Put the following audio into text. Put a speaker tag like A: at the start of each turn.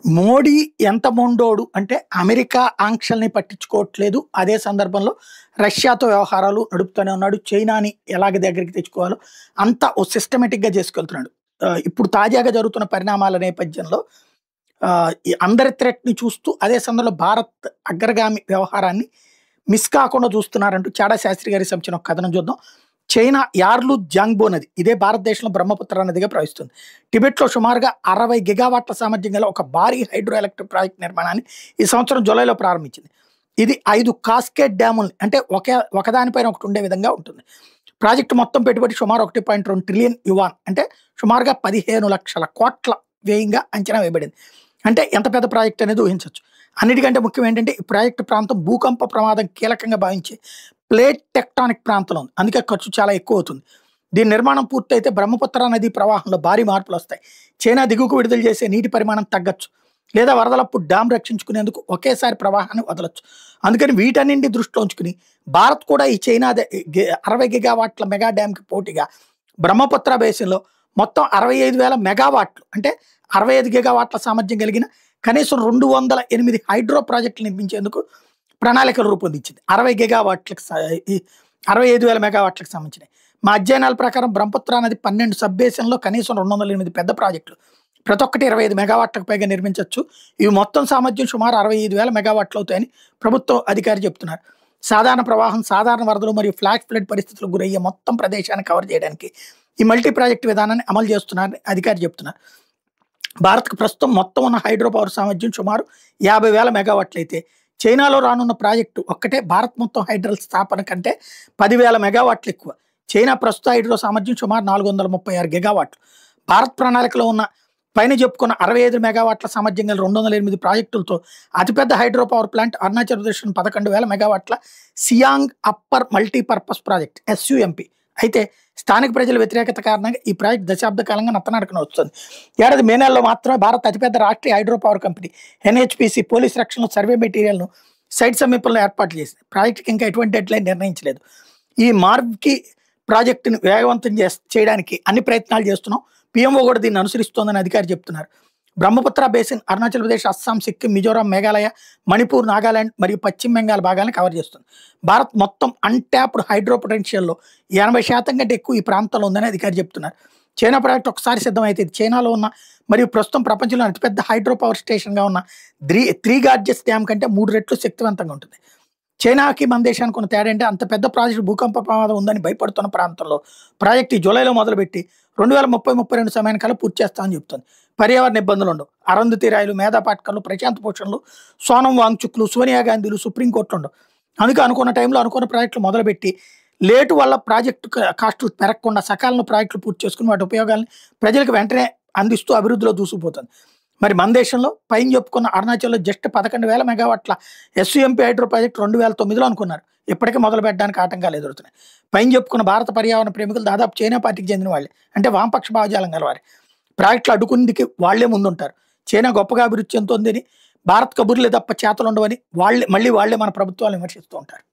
A: మోడీ ఎంత మొండోడు అంటే అమెరికా ఆంక్షల్ని పట్టించుకోవట్లేదు. అదే సందర్భంలో రష్యాతో వ్యవహారాలు నడుపుతూనే ఉన్నాడు. చైనాని ఎలాగ దగ్గరికి తెచ్చుకోవాలో అంతా ఓ సిస్టమాటిక్‌గా చేసుకెళ్తున్నాడు. ఇప్పుడు తాజాగా జరుగుతున్న పరిణామాల నేపథ్యంలో ఈ అందరి థ్రెట్‌ని చూస్తూ అదే సమయంలో భారత్ అగ్రగామి వ్యవహారాన్ని మిస్ కాకుండా చూస్తున్నారంటూ చాడా శాస్త్రి గారికి సంబంధించిన ఒక కథనం చూద్దాం. చైనా యార్లు జాంగ్బో నది ఇదే భారతదేశంలో బ్రహ్మపుత్ర నదిగా ప్రవహిస్తుంది. టిబెట్‌లో సుమారుగా 60 గిగావాట్ల సామర్థ్యం గల ఒక భారీ హైడ్రో ఎలక్ట్రిక్ ప్రాజెక్ట్ నిర్మాణాన్ని ఈ సంవత్సరం జూలైలో ప్రారంభించింది. ఇది 5 కాస్కేడ్ డ్యాముల్ని అంటే ఒకదానిపైన ఒకటి ఉండే విధంగా ఉంటుంది. ప్రాజెక్టు మొత్తం పెట్టుబడి సుమారు 1.2 ట్రిలియన్ యువాన్ అంటే సుమారుగా 15 లక్షల కోట్ల వ్యయంగా అంచనా వేయబడింది. అంటే ఎంత పెద్ద ప్రాజెక్ట్ అనేది ఊహించవచ్చు. అన్నిటికంటే ముఖ్యం ఏంటంటే ఈ ప్రాజెక్టు ప్రాంతం భూకంప ప్రమాదం కీలకంగా భావించే ప్లేట్ టెక్టానిక్ ప్రాంతంలో ఉంది. అందుకే ఖర్చు చాలా ఎక్కువ అవుతుంది. దీని నిర్మాణం పూర్తయితే బ్రహ్మపుత్ర నది ప్రవాహంలో భారీ మార్పులు వస్తాయి. చైనా దిగువకు విడుదల చేసే నీటి పరిమాణం తగ్గచ్చు, లేదా వరదలప్పుడు డ్యామ్ రక్షించుకునేందుకు ఒకేసారి ప్రవాహాన్ని వదలొచ్చు. అందుకని వీటన్నింటిని దృష్టిలో ఉంచుకుని భారత్ కూడా ఈ చైనా 60 గిగావాట్ల మెగా డ్యామ్కి పోటీగా బ్రహ్మపుత్ర బేసిన్లో మొత్తం 65,000 మెగావాట్లు అంటే 65 గిగావాట్ల సామర్థ్యం కలిగిన కనీసం 208 హైడ్రో ప్రాజెక్టులు నిర్మించేందుకు ప్రణాళికలు రూపొందించింది. 60 గిగావాట్లకు ఈ 65,000 మెగావాట్లకు సంబంధించినవి. మా అధ్యయనాల ప్రకారం బ్రహ్మపుత్ర నది 12 సబ్ బేసిన్లో కనీసం 208 పెద్ద ప్రాజెక్టులు ప్రతి ఒక్కటి 25 మెగావాట్లకు పైగా నిర్మించవచ్చు. ఇవి మొత్తం సామర్థ్యం సుమారు 65,000 మెగావాట్లు అవుతాయని ప్రభుత్వం అధికారి చెప్తున్నారు. సాధారణ ప్రవాహం, సాధారణ వరదలు మరియు ఫ్లాష్ ఫ్లడ్ పరిస్థితులకు గురయ్యే మొత్తం ప్రదేశాన్ని కవర్ చేయడానికి ఈ మల్టీ ప్రాజెక్ట్ విధానాన్ని అమలు చేస్తున్నారని అధికారి చెప్తున్నారు. భారత్కు ప్రస్తుతం మొత్తం ఉన్న హైడ్రో పవర్ సామర్థ్యం సుమారు 50,000 మెగావాట్లు అయితే చైనాలో రానున్న ప్రాజెక్టు ఒక్కటే భారత్ మొత్తం హైడ్రల్ స్థాపన కంటే 10,000 మెగావాట్లు ఎక్కువ. చైనా ప్రస్తుత హైడ్రో సామర్థ్యం సుమారు 436 గిగావాట్లు. భారత్ ప్రణాళికలో ఉన్న పైన చెప్పుకున్న 65 మెగావాట్ల సామర్థ్యం గల 208 ప్రాజెక్టులతో అతిపెద్ద హైడ్రో పవర్ ప్లాంట్ అరుణాచల్ ప్రదేశ్లోని 11,000 మెగావాట్ల సియాంగ్ అప్పర్ మల్టీపర్పస్ ప్రాజెక్ట్ ఎస్యుఎంపి. అయితే స్థానిక ప్రజల వ్యతిరేకత కారణంగా ఈ ప్రాజెక్ట్ దశాబ్ద కాలంగా నత్తనడకన వస్తుంది. ఏడాది మే నెలలో మాత్రమే భారత్ అతిపెద్ద Rashtriya hydro power company NHPC police రక్షణ సర్వే మెటీరియల్ను సైట్ సమీపంలో ఏర్పాటు చేసింది. ప్రాజెక్టుకి ఇంకా ఎటువంటి డెడ్లైన్ నిర్ణయించలేదు. ఈ మార్కి ప్రాజెక్టును వేగవంతం చేయడానికి అన్ని ప్రయత్నాలు చేస్తున్నాం. పిఎంఓ కూడా దీన్ని అనుసరిస్తోందని అధికారి చెప్తున్నారు. బ్రహ్మపుత్ర బేసిన్ అరుణాచల్ ప్రదేశ్, అస్సాం, సిక్కిం, మిజోరాం, మేఘాలయ, మణిపూర్, నాగాలాండ్ మరియు పశ్చిమ బెంగాల్ భాగాలను కవర్ చేస్తుంది. భారత్ మొత్తం అన్ట్యాప్డ్ హైడ్రో పొటెన్షియల్లో 80% కంటే ఎక్కువ ఈ ప్రాంతంలో ఉందని అధికారి చెప్తున్నారు. చైనా ప్రాజెక్ట్ ఒకసారి సిద్ధమైతే చైనాలో ఉన్న మరియు ప్రస్తుతం ప్రపంచంలో అతిపెద్ద హైడ్రో పవర్ స్టేషన్గా ఉన్న త్రీ గార్జెస్ డ్యామ్ కంటే 3 రెట్లు శక్తివంతంగా ఉంటుంది. చైనాకి మన దేశానికి ఉన్న తేడా అంటే అంత పెద్ద ప్రాజెక్టు భూకంప ప్రమాదం ఉందని భయపడుతున్న ప్రాంతంలో ప్రాజెక్టు జూలైలో మొదలుపెట్టి 2030-32 సమయానికల్లా పూర్తి చేస్తామని చెప్తుంది. పర్యావరణ ఇబ్బందులు ఉండవు. అరుంధతి రాయలు, మేధా పాట్కర్లు, ప్రశాంత్ భూషణ్లు, సోనం వాంగ్చుక్లు, సోనియా గాంధీలు సుప్రీంకోర్టులు ఉండవు. అందుకే అనుకున్న టైంలో అనుకున్న ప్రాజెక్టులు మొదలుపెట్టి లేటు వల్ల ప్రాజెక్టు కాస్టులు పెరగకుండా సకాలంలో ప్రాజెక్టులు పూర్తి చేసుకుని వాటి ఉపయోగాలను ప్రజలకు వెంటనే అందిస్తూ అభివృద్ధిలో దూసుకుపోతుంది. మరి మన దేశంలో పైన చెప్పుకున్న అరుణాచల్లో జస్ట్ 11,000 మెగావాట్ల ఎస్యుఎంపి హైడ్రో ప్రాజెక్ట్ 2009లో అనుకున్నారు. ఇప్పటికే మొదలు పెట్టడానికి ఆటంకాలు ఎదురుతున్నాయి. పైన చెప్పుకున్న భారత పర్యావరణ ప్రేమికులు దాదాపు చైనా పార్టీకి చెందిన వాళ్ళే, అంటే వామపక్ష భావజాలం గలవారే. ప్రాజెక్టులు అడ్డుకుందికి వాళ్లే ముందుంటారు. చైనా గొప్పగా అభివృద్ధి చెందుతోందని, భారత్ కబుర్లే తప్ప చేతలు ఉండవని వాళ్ళే మన ప్రభుత్వాలు విమర్శిస్తూ ఉంటారు.